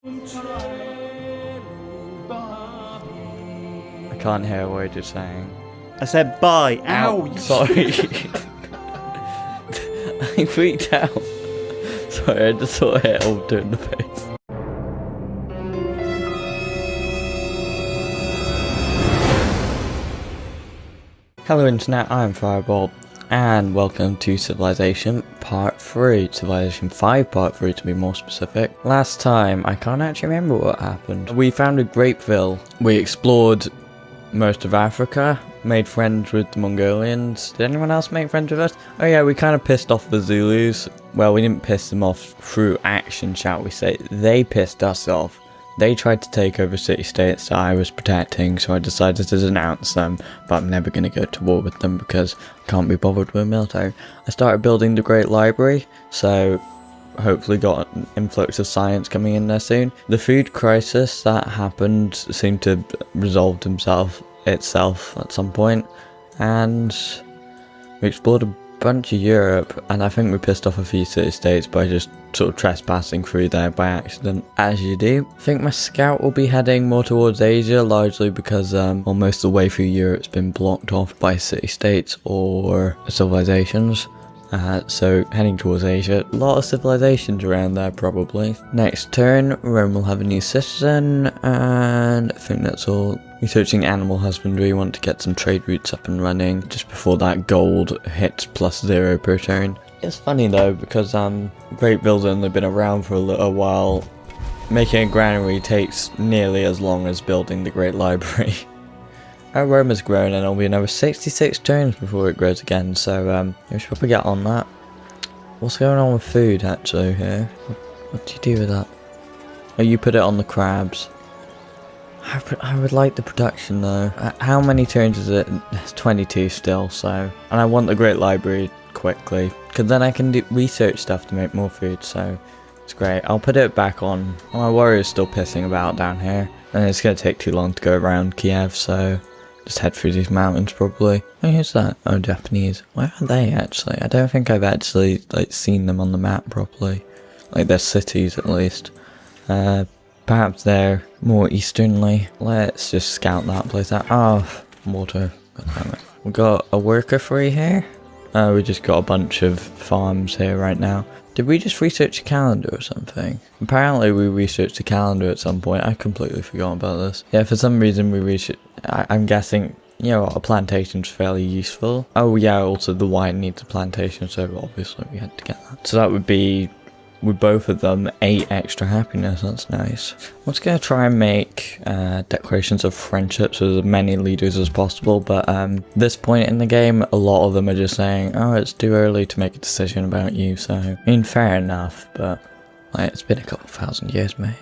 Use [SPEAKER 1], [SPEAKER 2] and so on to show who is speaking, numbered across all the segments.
[SPEAKER 1] I can't hear a word you're saying.
[SPEAKER 2] I said bye. Ow!
[SPEAKER 1] Sorry. I freaked out. Sorry, I just saw a hair alter in the face. Hello Internet, I'm Firebolt, and welcome to Civilization Part 3. Civilization 5 Part 3 to be more specific. Last time, I can't actually remember what happened. We founded Grapeville. We explored most of Africa, made friends with the Mongolians. Did anyone else make friends with us? Oh yeah, we kind of pissed off the Zulus. Well, we didn't piss them off through action, shall we say. They pissed us off. They tried to take over city-states that I was protecting, so I decided to denounce them, but I'm never going to go to war with them because I can't be bothered with a military. I started building the Great Library, so hopefully got an influx of science coming in there soon. The food crisis that happened seemed to resolve itself at some point, and we explored a bunch of Europe, and I think we pissed off a few city-states by just sort of trespassing through there by accident, as you do. I think my scout will be heading more towards Asia, largely because almost the way through Europe's been blocked off by city-states or civilizations. So heading towards Asia, a lot of civilizations around there probably. Next turn, Rome will have a new citizen, and I think that's all. Researching animal husbandry, want to get some trade routes up and running just before that gold hits +0 per turn. It's funny though, because Grapeville's only been around for a little while. Making a granary takes nearly as long as building the Great Library. Our Rome has grown, and it'll be another 66 turns before it grows again, so we should probably get on that. What's going on with food actually here? What do you do with that? Oh, you put it on the crabs. I would like the production though. How many turns is it? It's 22 still, so. And I want the Great Library quickly, because then I can do research stuff to make more food, so it's great. I'll put it back on. My warrior's still pissing about down here, and it's going to take too long to go around Kiev, so just head through these mountains probably. Oh, who's that? Oh, Japanese. Where are they actually? I don't think I've actually seen them on the map properly. Like their cities at least. Perhaps they're more easternly. Let's just scout that place out. Oh, water. God damn it. We got a worker free here. We just got a bunch of farms here right now. Did we just research a calendar or something? Apparently we researched a calendar at some point. I completely forgot about this. Yeah, for some reason we researched. I'm guessing, you know, a plantation's fairly useful. Oh yeah, also the wine needs a plantation, so obviously we had to get that. So that would be, with both of them, 8 extra happiness. That's nice. I'm just going to try and make declarations of friendship with as many leaders as possible, but this point in the game, a lot of them are just saying, oh, it's too early to make a decision about you, so, I mean, fair enough, but like, it's been a couple thousand years, mate.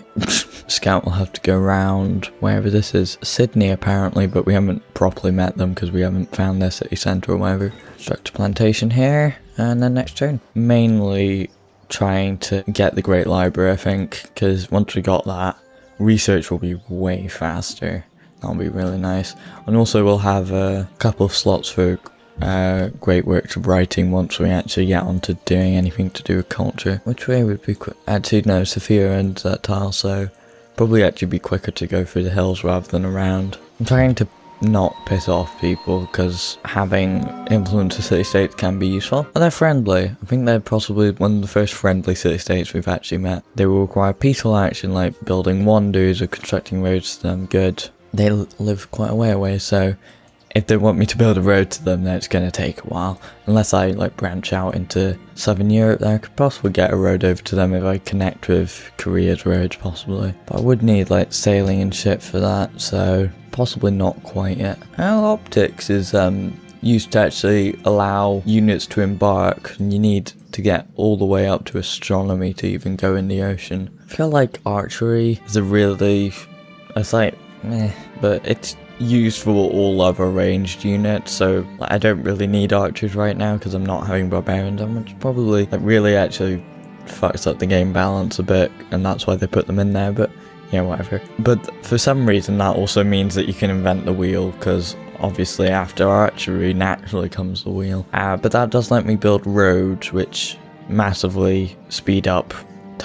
[SPEAKER 1] Scout will have to go around wherever this is. Sydney, apparently, but we haven't properly met them because we haven't found their city centre or whatever. Construct a plantation here, and then next turn. Mainly trying to get the Great Library, I think, because once we got that, research will be way faster. That'll be really nice. And also we'll have a couple of slots for great works of writing once we actually get onto doing anything to do with culture. Which way would be quick? Actually no, Sophia owns that tile, so probably actually be quicker to go through the hills rather than around. I'm trying to not piss off people, because having influence of city-states can be useful. And they're friendly. I think they're possibly one of the first friendly city-states we've actually met. They will require peaceful action like building wonders or constructing roads to them. Good. They live quite a way away, so if they want me to build a road to them, then it's going to take a while. Unless I branch out into Southern Europe, then I could possibly get a road over to them if I connect with Korea's roads possibly. But I would need sailing and shit for that, so possibly not quite yet. How optics is used to actually allow units to embark, and you need to get all the way up to astronomy to even go in the ocean. I feel like archery is a really, it's meh, but it's used for all other ranged units, so I don't really need archers right now because I'm not having barbarians, which probably really actually fucks up the game balance a bit, and that's why they put them in there, but yeah, whatever. But for some reason that also means that you can invent the wheel, because obviously after archery naturally comes the wheel. But that does let me build roads, which massively speed up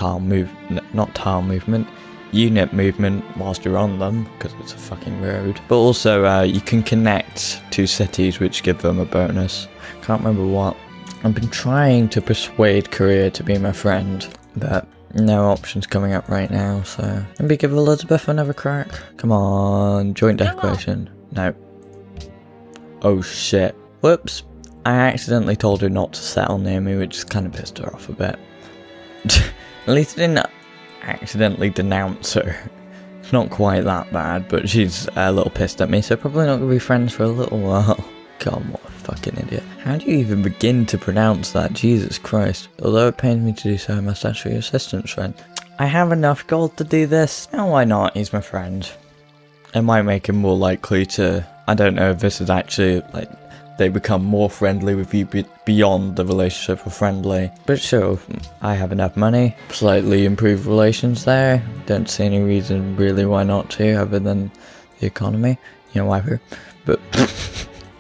[SPEAKER 1] not tile movement, unit movement whilst you're on them, because it's a fucking road. But also, you can connect two cities, which give them a bonus. Can't remember what. I've been trying to persuade Korea to be my friend, but no options coming up right now, so maybe give Elizabeth another crack. Come on, joint declaration. No. Oh shit. Whoops. I accidentally told her not to settle near me, which kind of pissed her off a bit. At least I didn't accidentally denounce her. It's not quite that bad, but she's a little pissed at me, so probably not going to be friends for a little while. God, what a fucking idiot. How do you even begin to pronounce that? Jesus Christ. Although it pains me to do so, I must ask for your assistance, friend. I have enough gold to do this. Now why not? He's my friend. It might make him more likely to... I don't know if this is actually, like, they become more friendly with you beyond the relationship of friendly. But sure, I have enough money. Slightly improved relations there. Don't see any reason really why not to, other than the economy. You know, whatever. But...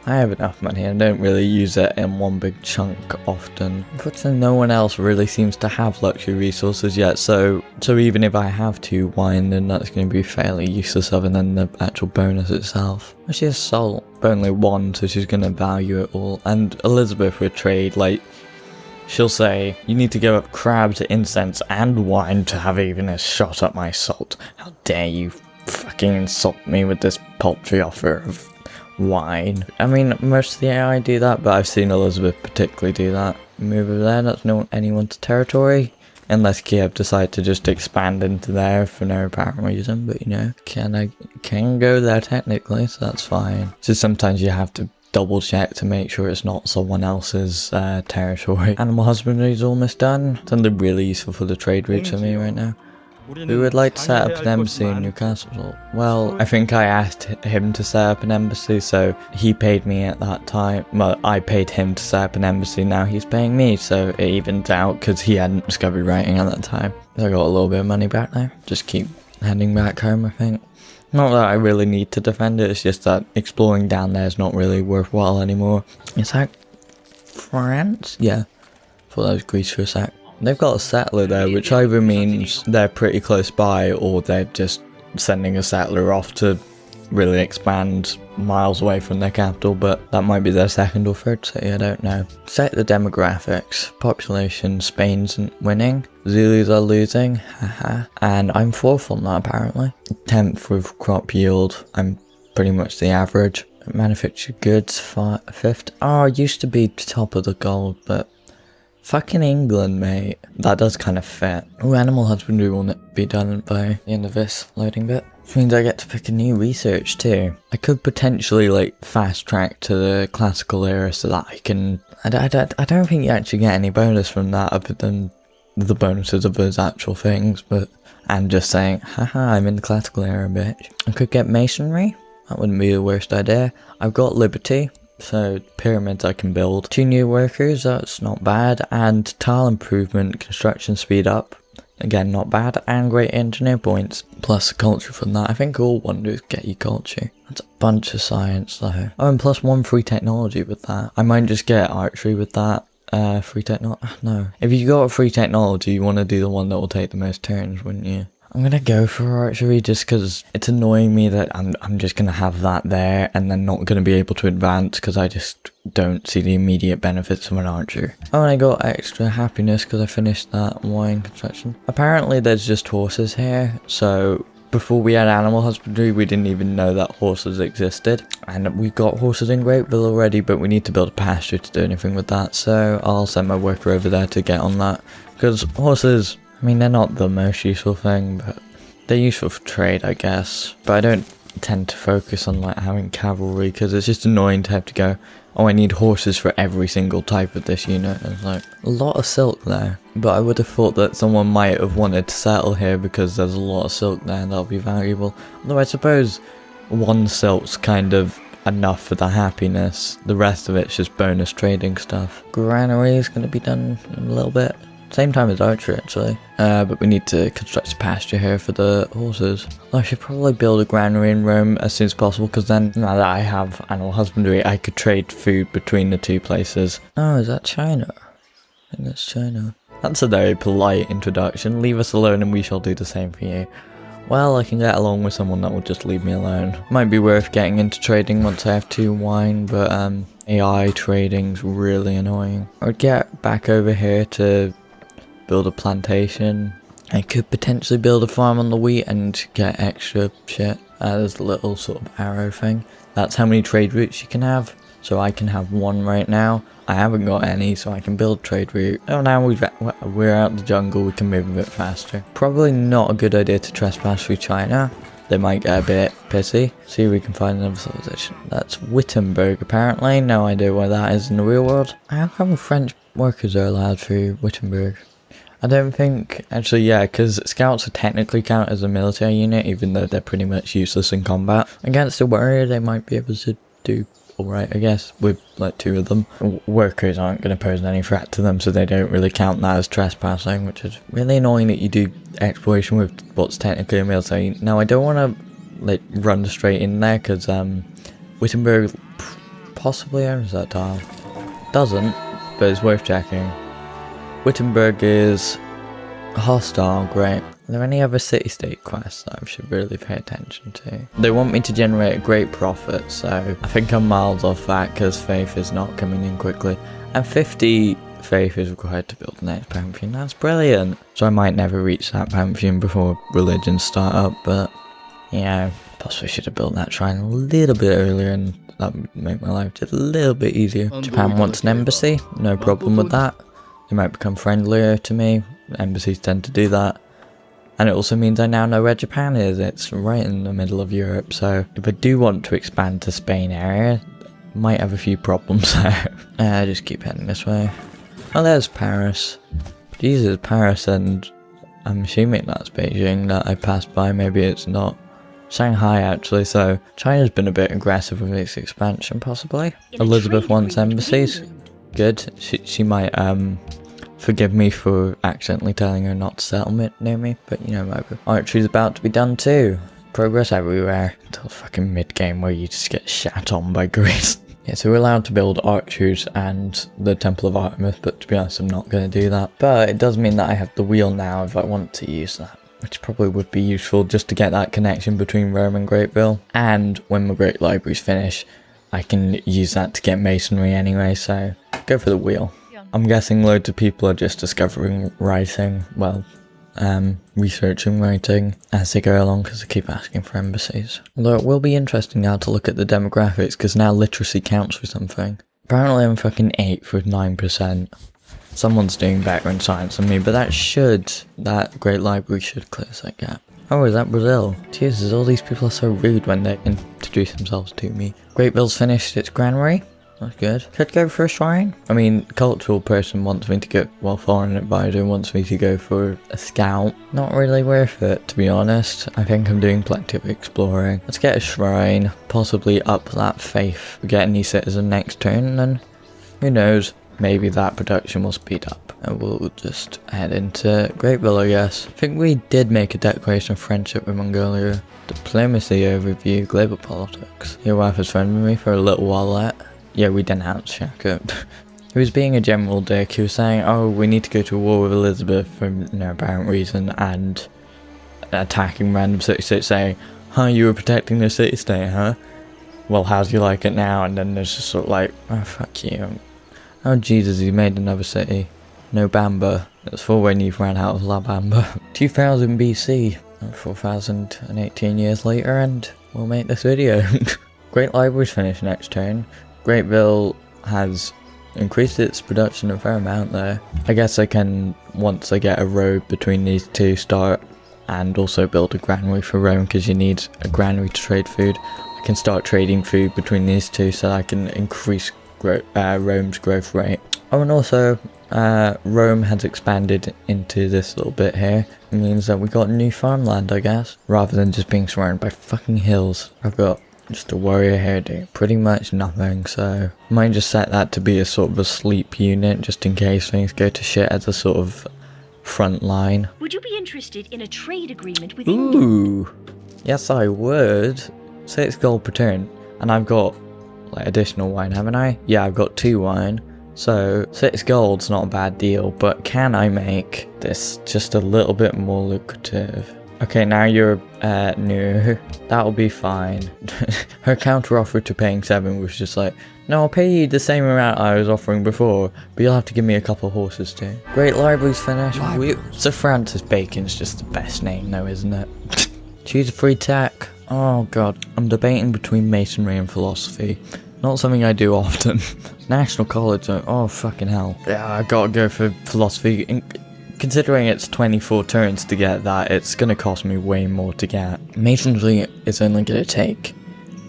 [SPEAKER 1] I have enough money and don't really use it in one big chunk often. Unfortunately, no one else really seems to have luxury resources yet, so even if I have 2 wine, then that's going to be fairly useless other than the actual bonus itself. She has salt, but only 1, so she's going to value it all. And Elizabeth would trade, like, she'll say, you need to give up crabs, incense, and wine to have even a shot at my salt. How dare you fucking insult me with this paltry offer of wine. I mean, most of the AI do that, but I've seen Elizabeth particularly do that. Move over there, that's not anyone's territory. Unless Kiev decide to just expand into there for no apparent reason, but you know, can go there technically, so that's fine. Just sometimes you have to double check to make sure it's not someone else's territory. Animal husbandry is almost done. Something really useful for the trade routes for me right now. We would like to set up an embassy in Newcastle. Well, I think I asked him to set up an embassy, so he paid me at that time. Well, I paid him to set up an embassy, now he's paying me, so it evens out because he hadn't discovered writing at that time. So I got a little bit of money back now. Just keep heading back home, I think. Not that I really need to defend it, it's just that exploring down there is not really worthwhile anymore. Is that France? Yeah. Thought that was Greece for a sec. They've got a settler there, which either means they're pretty close by, or they're just sending a settler off to really expand miles away from their capital, but that might be their second or third city, I don't know. Set the demographics. Population, Spain's winning. Zulus are losing, haha. And I'm 4th on that apparently. 10th with crop yield, I'm pretty much the average. Manufactured goods, 5th. Oh, I used to be top of the gold, but... Fucking England, mate. That does kind of fit. Oh, animal husbandry will be done by the end of this loading bit. Which means I get to pick a new research too. I could potentially like fast track to the classical era so that I can... I don't think you actually get any bonus from that other than the bonuses of those actual things, but... And just saying, haha, I'm in the classical era, bitch. I could get masonry. That wouldn't be the worst idea. I've got liberty. So, pyramids I can build. 2 new workers, that's not bad. And tile improvement, construction speed up. Again, not bad. And great engineer points. Plus culture from that. I think all wonders get you culture. That's a bunch of science though. Oh, and plus 1 free technology with that. I might just get archery with that. Free technology. No. If you got a free technology, you want to do the one that will take the most turns, wouldn't you? I'm gonna go for archery just because it's annoying me that I'm just gonna have that there and then not gonna be able to advance because I just don't see the immediate benefits of an archer. Oh, and I got extra happiness because I finished that wine construction. Apparently there's just horses here, so before we had animal husbandry we didn't even know that horses existed. And we've got horses in Greatville already, but we need to build a pasture to do anything with that, so I'll send my worker over there to get on that. Because horses... I mean, they're not the most useful thing, but they're useful for trade, I guess. But I don't tend to focus on, like, having cavalry, because it's just annoying to have to go, oh, I need horses for every single type of this unit. It's like, a lot of silk there. But I would have thought that someone might have wanted to settle here, because there's a lot of silk there, and that'll be valuable. Although I suppose 1 silk's kind of enough for the happiness. The rest of it's just bonus trading stuff. Granary is going to be done in a little bit. Same time as archery actually, but we need to construct a pasture here for the horses. I should probably build a granary in Rome as soon as possible, because then, now that I have animal husbandry, I could trade food between the 2 places. Oh, is that China? I think that's China. That's a very polite introduction. Leave us alone and we shall do the same for you. well, I can get along with someone that will just leave me alone. Might be worth getting into trading once I have 2 wine, but AI trading's really annoying. I would get back over here to build a plantation. I could potentially build a farm on the wheat and get extra shit. There's a little sort of arrow thing. That's how many trade routes you can have. So I can have 1 right now. I haven't got any, so I can build trade route. Oh, now we're out in the jungle, we can move a bit faster. Probably not a good idea to trespass through China. They might get a bit pissy. See if we can find another civilization. That's Wittenberg, apparently. No idea where that is in the real world. How come French workers are allowed through Wittenberg? I don't think, actually yeah, because scouts are technically count as a military unit, even though they're pretty much useless in combat. Against a warrior, they might be able to do alright, I guess, with like 2 of them. Workers aren't going to pose any threat to them, so they don't really count that as trespassing, which is really annoying that you do exploration with what's technically a military. Now, I don't want to like run straight in there, because Wittenberg possibly owns that tile. Doesn't, but it's worth checking. Wittenberg is hostile, great. Are there any other city-state quests that I should really pay attention to? They want me to generate a great profit, so I think I'm miles off that because faith is not coming in quickly. And 50 faith is required to build the next pantheon. That's brilliant. So I might never reach that pantheon before religions start up, but yeah, possibly should have built that shrine a little bit earlier and that would make my life just a little bit easier. Japan wants an embassy, no problem with that. They might become friendlier to me. Embassies tend to do that. And it also means I now know where Japan is. It's right in the middle of Europe, so if I do want to expand to Spain area, might have a few problems there. Just keep heading this way. Oh, there's Paris. Jesus, Paris, and I'm assuming that's Beijing that I passed by. Maybe it's not. Shanghai, actually, so China's been a bit aggressive with its expansion, possibly. Elizabeth wants embassies. Good. She might forgive me for accidentally telling her not to settle near me, but you know, my archery's about to be done too. Progress everywhere until fucking mid-game where you just get shat on by Greece. Yeah, so we're allowed to build archers and the Temple of Artemis, but to be honest, I'm not going to do that. But it does mean that I have the wheel now if I want to use that, which probably would be useful just to get that connection between Rome and Greatville. And when my Great Library's finished, I can use that to get masonry anyway, so go for the wheel. I'm guessing loads of people are just discovering writing, well, researching writing as they go along because they keep asking for embassies. Although it will be interesting now to look at the demographics because now literacy counts for something. Apparently I'm fucking 8th with 9%. Someone's doing better in science than me, but that Great Library should close that gap. Oh, is that Brazil? Jesus, all these people are so rude when they introduce themselves to me. Greatville's finished its granary. That's good. Should go for a shrine? I mean, cultural person wants me to go, well, foreign advisor wants me to go for a scout. Not really worth it, to be honest. I think I'm doing plenty of exploring. Let's get a shrine, possibly up that faith. We get a new citizen next turn, and then, who knows, maybe that production will speed up. And we'll just head into Greatville, I guess. I think we did make a declaration of friendship with Mongolia. Diplomacy overview, global politics. Your wife was friendly with me for a little while there. Yeah, we denounced Shaka. He was being a general dick. He was saying, oh, we need to go to war with Elizabeth for no apparent reason, and attacking random city-states saying, huh, you were protecting the city-state, huh? Well, how do you like it now? And then there's just sort of like, oh, fuck you. Oh, Jesus, he made another city. No Bamba. That's for when you've ran out of La Bamba. 2000 BC. 4018 years later, and we'll make this video. Great Library's finished next turn. Greatville has increased its production a fair amount there. I guess I can, once I get a road between these two, start and also build a granary for Rome, because you need a granary to trade food. I can start trading food between these two so I can increase Rome's growth rate. Oh, and also Rome has expanded into this little bit here. It means that we got new farmland, I guess, rather than just being surrounded by fucking hills. I've got just a warrior here doing pretty much nothing, so I might just set that to be a sort of a sleep unit just in case things go to shit as a sort of front line.
[SPEAKER 3] Would you be interested in a trade agreement with
[SPEAKER 1] Ooh, yes I would. 6 gold per turn, and I've got like additional wine, haven't I? Yeah, I've got 2 wine, so 6 gold's not a bad deal, but can I make this just a little bit more lucrative? Okay, now you're new. That'll be fine. Her counter offer to paying 7 was just like, no, I'll pay you the same amount I was offering before, but you'll have to give me a couple horses too. Great Library's finished. Sir Francis Bacon's just the best name though, isn't it? Choose a free tech. Oh god. I'm debating between masonry and philosophy. Not something I do often. National College, oh fucking hell. Yeah, I gotta go for philosophy. Considering it's 24 turns to get that, it's gonna cost me way more to get. Masonry is only gonna take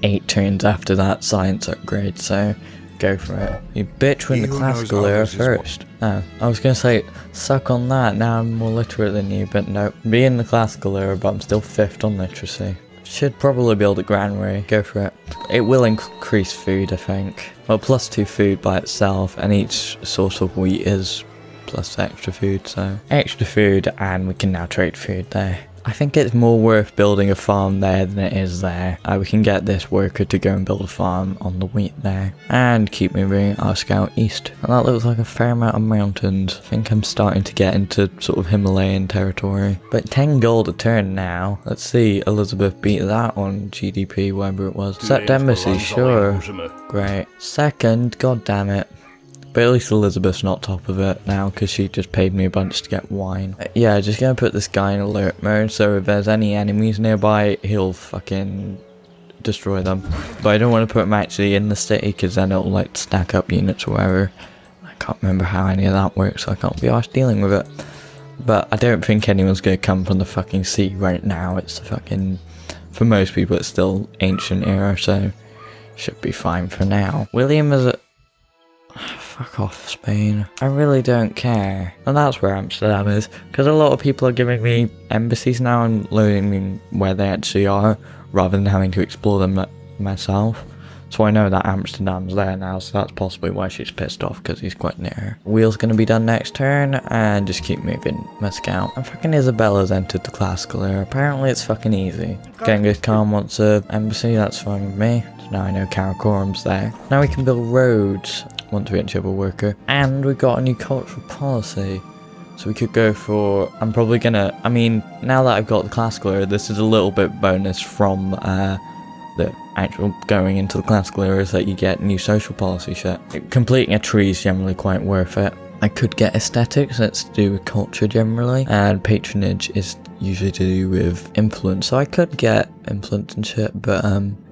[SPEAKER 1] 8 turns after that science upgrade, so go for it. You bitch win the classical era first. Oh, I was gonna say, suck on that, now I'm more literate than you, but no. Be in the classical era, but I'm still 5th on literacy. Should probably build a granary, go for it. It will increase food, I think. Well, +2 food by itself, and each source of wheat is plus extra food, so extra food, and we can now trade food there. I think it's more worth building a farm there than it is there. We can get this worker to go and build a farm on the wheat there, and keep moving our scout east. And that looks like a fair amount of mountains. I think I'm starting to get into sort of Himalayan territory. But 10 gold a turn now. Let's see Elizabeth beat that on GDP, whatever it was. Set embassy, sure. Great. Second, god damn it. But at least Elizabeth's not top of it now, because she just paid me a bunch to get wine. Yeah, just gonna put this guy in alert mode, so if there's any enemies nearby, he'll fucking destroy them. But I don't want to put him actually in the city, because then it'll like stack up units or whatever. I can't remember how any of that works, so I can't be arsed dealing with it. But I don't think anyone's gonna come from the fucking sea right now. It's fucking, for most people it's still ancient era, so should be fine for now. William is a... Fuck off, Spain. I really don't care. And that's where Amsterdam is, because a lot of people are giving me embassies now and learning where they actually are, rather than having to explore them myself. So I know that Amsterdam's there now, so that's possibly why she's pissed off, because he's quite near her. Wheel's gonna be done next turn, and just keep moving my scout. And fucking Isabella's entered the classical era. Apparently it's fucking easy. Genghis Khan wants a embassy, that's fine with me. So now I know Karakorum's there. Now we can build roads. Once we actually have a worker. And we got a new cultural policy. So we could go for... I'm probably gonna... I mean, now that I've got the classical era, this is a little bit bonus from the actual going into the classical era, is that you get new social policy shit. Completing a tree is generally quite worth it. I could get aesthetics, that's to do with culture generally. And patronage is usually to do with influence. So I could get influence and shit, but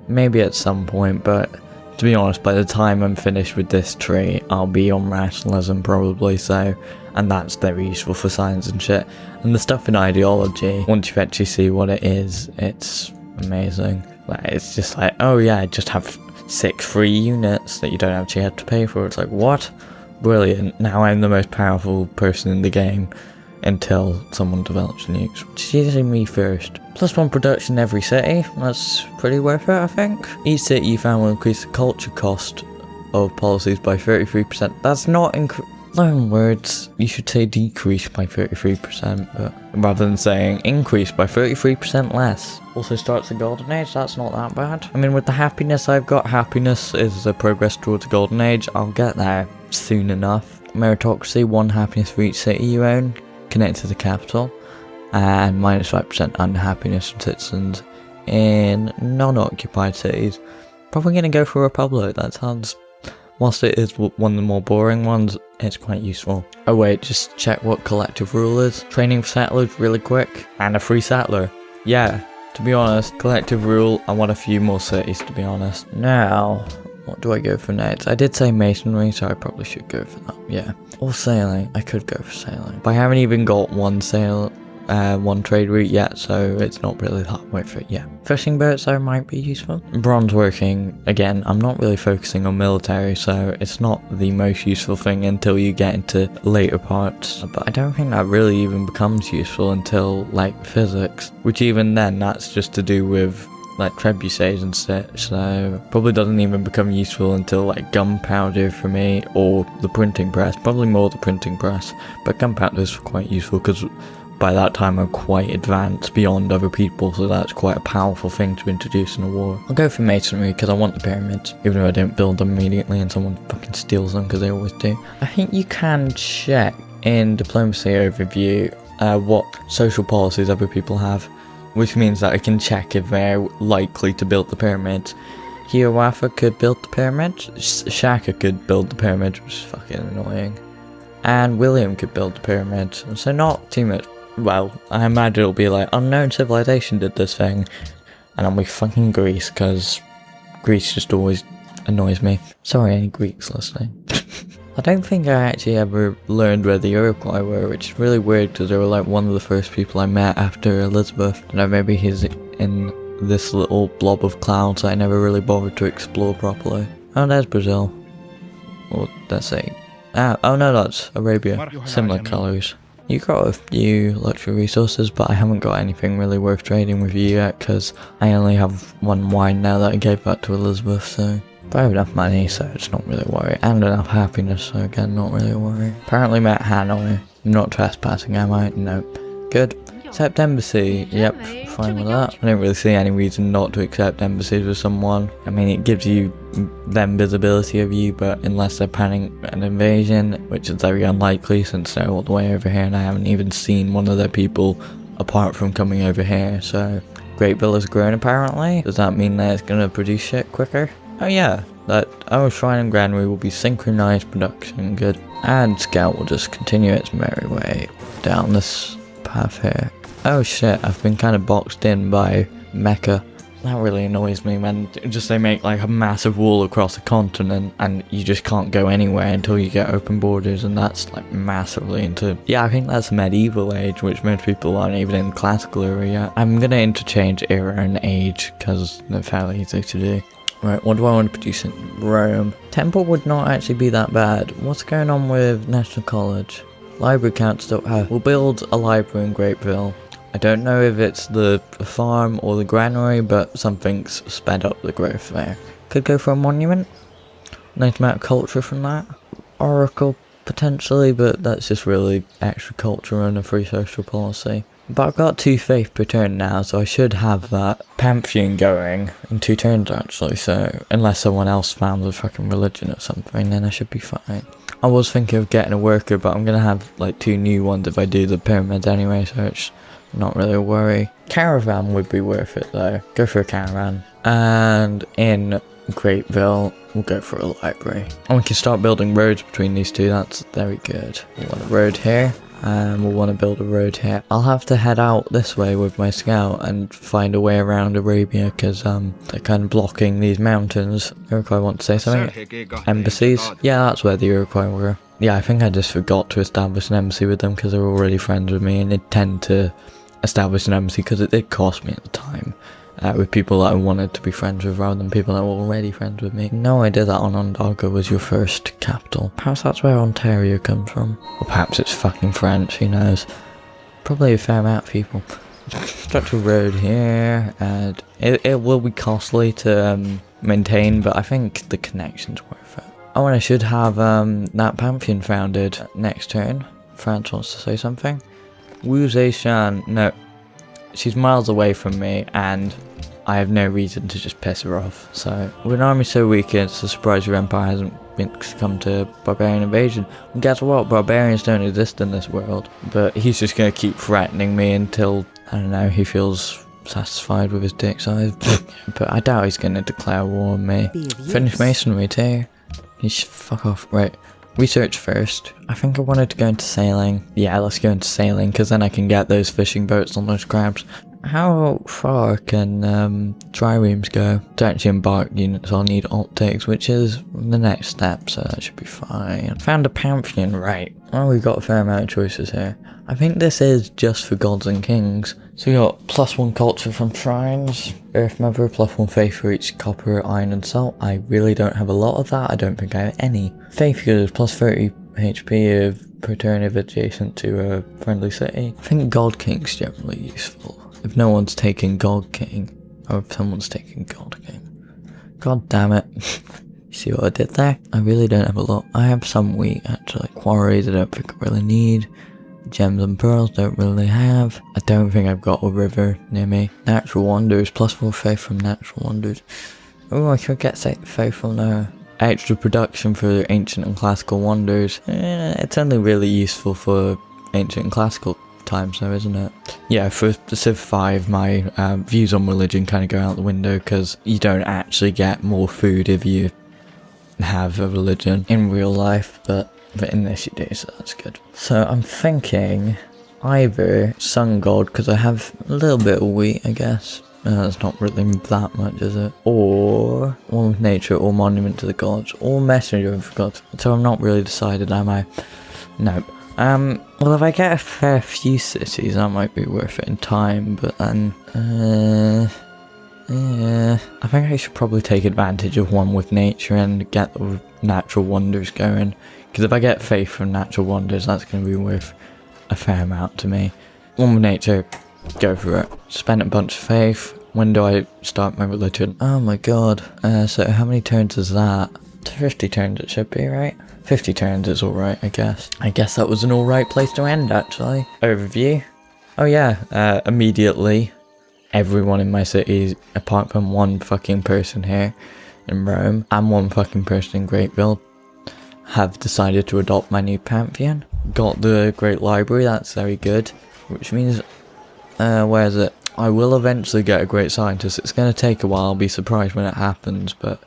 [SPEAKER 1] maybe at some point, but... To be honest, by the time I'm finished with this tree, I'll be on rationalism probably, so, and that's very useful for science and shit. And the stuff in ideology, once you actually see what it is, it's amazing. Like, it's just like, oh yeah, just have 6 free units that you don't actually have to pay for. It's like, what? Brilliant, now I'm the most powerful person in the game. Until someone develops nukes, which is usually me first. +1 production in every city, that's pretty worth it I think. Each city you found will increase the culture cost of policies by 33%. That's not learn words, you should say decrease by 33%, but rather than saying increase by 33% less. Also starts the golden age, that's not that bad. I mean, with the happiness I've got, happiness is a progress towards the golden age, I'll get there soon enough. Meritocracy, 1 happiness for each city you own. Connected to the capital, and -5% unhappiness from citizens in non-occupied cities. Probably gonna go for Republic, that sounds, whilst it is one of the more boring ones, it's quite useful. Oh wait, just check what collective rule is. Training for settlers really quick, and a free settler. Yeah, to be honest, collective rule, I want a few more cities to be honest. Now, what do I go for next? I did say masonry, so I probably should go for that, yeah. Or sailing, I could go for sailing. But I haven't even got one trade route yet, so it's not really that worth it yet. Fishing boats though might be useful. Bronze working, again, I'm not really focusing on military, so it's not the most useful thing until you get into later parts. But I don't think that really even becomes useful until like physics, which even then, that's just to do with like trebuchets and such, so probably doesn't even become useful until like gunpowder for me, or the printing press, probably more the printing press, but gunpowder is quite useful because by that time I'm quite advanced beyond other people, so that's quite a powerful thing to introduce in a war. I'll go for masonry because I want the pyramids, even though I don't build them immediately and someone fucking steals them because they always do. I think you can check in diplomacy overview what social policies other people have. which means that I can check if they're likely to build the pyramids. Hiawatha could build the pyramids, Shaka could build the pyramids, which is fucking annoying, and William could build the pyramids, so not too much. Well, I imagine it'll be like, unknown civilization did this thing, and I'll be fucking Greece, because Greece just always annoys me. Sorry any Greeks listening. I don't think I actually ever learned where the Iroquois were, which is really weird because they were like one of the first people I met after Elizabeth. I don't know, maybe he's in this little blob of clouds that I never really bothered to explore properly. Oh, there's Brazil. Or let's say, oh no, that's Arabia. Similar colours. You got a few luxury resources, but I haven't got anything really worth trading with you yet because I only have one wine now that I gave back to Elizabeth, so. But I have enough money, so it's not really a worry. And enough happiness, so again, not really a worry. Apparently met Hanoi. I'm not trespassing, am I? Nope. Good. Accept embassy. Yep, fine with that. I don't really see any reason not to accept embassies with someone. I mean, it gives you them visibility of you, but unless they're planning an invasion, which is very unlikely since they're all the way over here and I haven't even seen one of their people apart from coming over here, so. Great Villa's grown apparently. Does that mean that it's gonna produce shit quicker? Oh yeah, that our shrine and granary will be synchronized production, good. And Scout will just continue its merry way down this path here. Oh shit, I've been kind of boxed in by Mecca. That really annoys me, man. Just they make like a massive wall across the continent and you just can't go anywhere until you get open borders, and that's like massively into... Yeah, I think that's medieval age, which most people aren't even in classical era yet. I'm gonna interchange era and age because they're fairly easy to do. Right, what do I want to produce in Rome? Temple would not actually be that bad. What's going on with National College? Library count still... we'll build a library in Greatville. I don't know if it's the farm or the granary, but something's sped up the growth there. Could go for a monument. Nice amount of culture from that. Oracle, potentially, but that's just really extra culture and a free social policy. But I've got 2 faith per turn now, so I should have that pantheon going in 2 turns actually, so unless someone else found a fucking religion or something, then I should be fine. I was thinking of getting a worker, but I'm gonna have like 2 new ones if I do the pyramids anyway, so it's not really a worry. Caravan would be worth it though. Go for a caravan. And in Greatville, we'll go for a library. And we can start building roads between these 2, that's very good. We want a road here. And we'll want to build a road here. I'll have to head out this way with my scout and find a way around Arabia because they're kind of blocking these mountains. Iroquois want to say something? Embassies? Yeah, that's where the Iroquois were. Yeah, I think I just forgot to establish an embassy with them because they're already friends with me and they tend to establish an embassy because it did cost me at the time. With people that I wanted to be friends with rather than people that were already friends with me. No idea that Onondaga was your first capital. Perhaps that's where Ontario comes from. Or perhaps it's fucking French, who knows. Probably a fair amount of people. Got a road here, and it will be costly to maintain, but I think the connection's worth it. Oh, and I should have that pantheon founded next turn. France wants to say something. Wu Zheishan, no. She's miles away from me, and I have no reason to just piss her off. So, with an army so weak, it's a surprise your empire hasn't been succumbed to barbarian invasion. And guess what? Barbarians don't exist in this world. But he's just going to keep threatening me until, I don't know, he feels satisfied with his dick size. But I doubt he's going to declare war on me. Finish masonry too. He should fuck off. Right. Research first. I think I wanted to go into sailing. Yeah, let's go into sailing, because then I can get those fishing boats on those crabs. How far can triremes go? To actually embark units, I'll need optics, which is the next step, so that should be fine. Found a pantheon, right. Oh, we've got a fair amount of choices here. I think this is just for gods and kings. So we got +1 culture from shrines, Earth Mother, +1 faith for each copper, iron and salt. I really don't have a lot of that, I don't think I have any. Faith gives +30 HP per turn if adjacent to a friendly city. I think God King's generally useful. If no one's taking God King, or if someone's taking God King. God damn it. You see what I did there? I really don't have a lot. I have some wheat actually. Quarries I don't think I really need. Gems and pearls don't really have. I don't think I've got a river near me. Natural wonders, +4 faith from natural wonders. Oh, I could get faithful now. Extra production for ancient and classical wonders. It's only really useful for ancient and classical times though, isn't it? Yeah, for Civ 5, my views on religion kind of go out the window because you don't actually get more food if you have a religion in real life, but in this you do, so that's good. So I'm thinking either sun god, because I have a little bit of wheat, I guess. It's not really that much, is it? Or one with nature, or monument to the gods, or messenger of gods. So I'm not really decided, am I? Nope. Well, if I get a fair few cities, that might be worth it in time, but then, yeah, I think I should probably take advantage of one with nature and get the natural wonders going. Because if I get faith from natural wonders, that's going to be worth a fair amount to me. One with nature, go for it. Spend a bunch of faith. When do I start my religion? Oh my god. So how many turns is that? 50 turns it should be, right? 50 turns is alright, I guess. I guess that was an alright place to end, actually. Overview. Oh yeah, immediately, everyone in my city, apart from one fucking person here in Rome, and one fucking person in Greatville, have decided to adopt my new pantheon. Got the Great Library, that's very good. Which means, where is it? I will eventually get a great scientist. It's going to take a while, I'll be surprised when it happens, but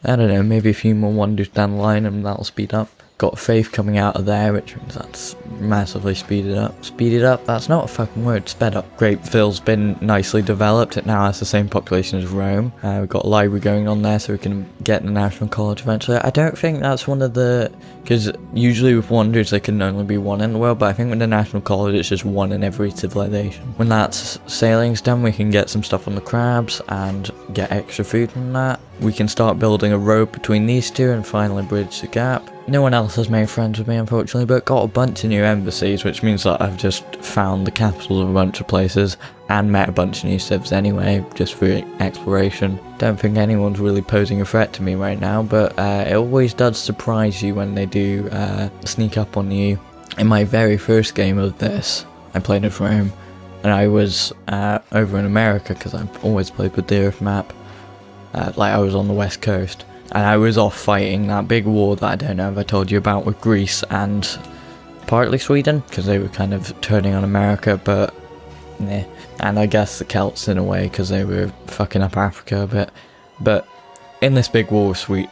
[SPEAKER 1] I don't know, maybe a few more wonders down the line and that'll speed up. Got faith coming out of there, which means that's massively speeded up. Speeded up? That's not a fucking word, sped up. Greatville's been nicely developed, it now has the same population as Rome. We've got a library going on there so we can get the National College eventually. I don't think that's one of the... because usually with wonders there can only be one in the world, but I think with the National College it's just one in every civilization. When that sailing's done, we can get some stuff on the crabs and get extra food from that. We can start building a road between these two and finally bridge the gap. No one else has made friends with me, unfortunately, but got a bunch of new embassies, which means that I've just found the capitals of a bunch of places and met a bunch of new civs anyway, just for exploration. Don't think anyone's really posing a threat to me right now, but it always does surprise you when they do sneak up on you. In my very first game of this, I played with Rome, and I was over in America, because I've always played with the Earth map. Like I was on the west coast, and I was off fighting that big war that I don't know if I told you about with Greece and partly Sweden, because they were kind of turning on America, but yeah. And I guess the Celts in a way, because they were fucking up Africa a bit. But in this big war with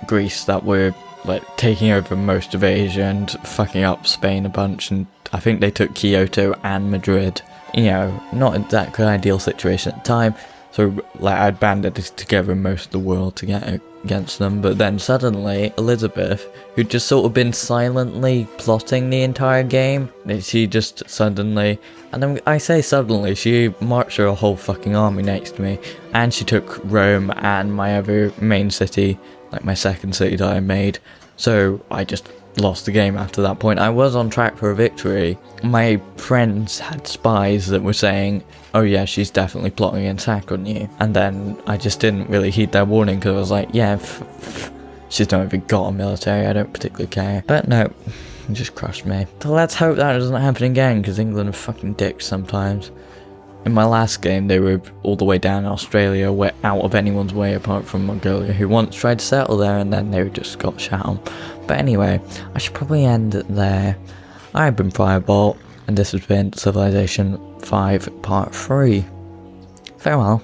[SPEAKER 1] Greece that were like taking over most of Asia and fucking up Spain a bunch, and I think they took Kyoto and Madrid. You know, not exactly ideal situation at the time. So, like, I'd banded together most of the world to get against them, but then suddenly, Elizabeth, who'd just sort of been silently plotting the entire game, she just suddenly, and then I say suddenly, she marched her whole fucking army next to me, and she took Rome and my other main city, like my second city that I made, so I just lost the game after that point. I was on track for a victory. My friends had spies that were saying, oh yeah, she's definitely plotting an attack on you. And then I just didn't really heed their warning because I was like, yeah, she's not even got a military, I don't particularly care. But no, it just crushed me. So let's hope that doesn't happen again, because England are fucking dicks sometimes. In my last game, they were all the way down in Australia, out of anyone's way apart from Mongolia, who once tried to settle there and then they just got shot on. But anyway, I should probably end it there. I've been Firebolt, and this has been Civilization 5 Part 3. Farewell.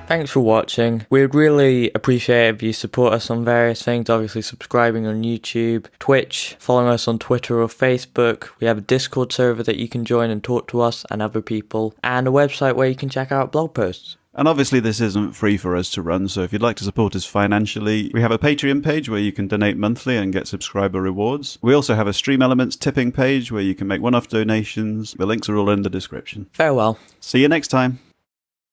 [SPEAKER 1] Thanks for watching. We'd really appreciate it if you support us on various things, obviously subscribing on YouTube, Twitch, following us on Twitter or Facebook. We have a Discord server that you can join and talk to us and other people, and a website where you can check out blog posts.
[SPEAKER 2] And obviously this isn't free for us to run, so if you'd like to support us financially, we have a Patreon page where you can donate monthly and get subscriber rewards. We also have a Stream Elements tipping page where you can make one-off donations. The links are all in the description.
[SPEAKER 1] Farewell.
[SPEAKER 2] See you next time.